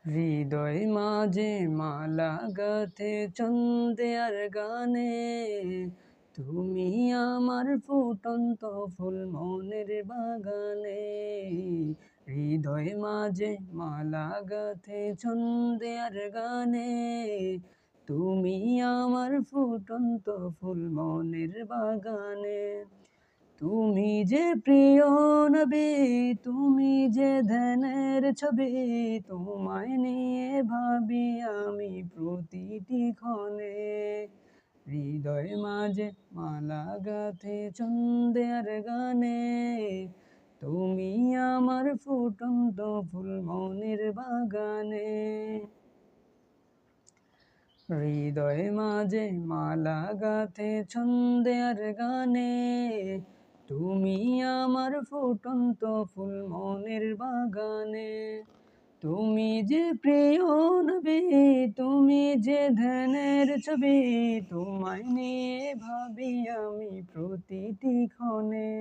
হৃদয় মাঝে মালা গাঁথে ছন্দে আর গানে, তুমি আমার ফুটন্ত ফুল মনের বাগানে। হৃদয় মাঝে মালা গাঁথে ছন্দে আর গানে, তুমি আমার ফুটন্ত ফুল মনের বাগানে। তুমি যে প্রিয় নবী, তুমি যে ধ্যানের ছবি, তোমায় নিয়ে ভাবি আমি প্রতিটি ক্ষণে। হৃদয় মাঝে মালা গাঁথে ছন্দে আর গানে, তুমি আমার ফুটন্ত ফুল মনের বাগানে। হৃদয় মাঝে মালা গাঁথে ছন্দে আর গানে, তুমি আমার ফুটন্ত ফুল মনের বাগানে। তুমি যে প্রিয় নবী, তুমি যে ধ্যানের ছবি, তোমায় নিয়ে ভাবি আমি প্রতিটি ক্ষণে।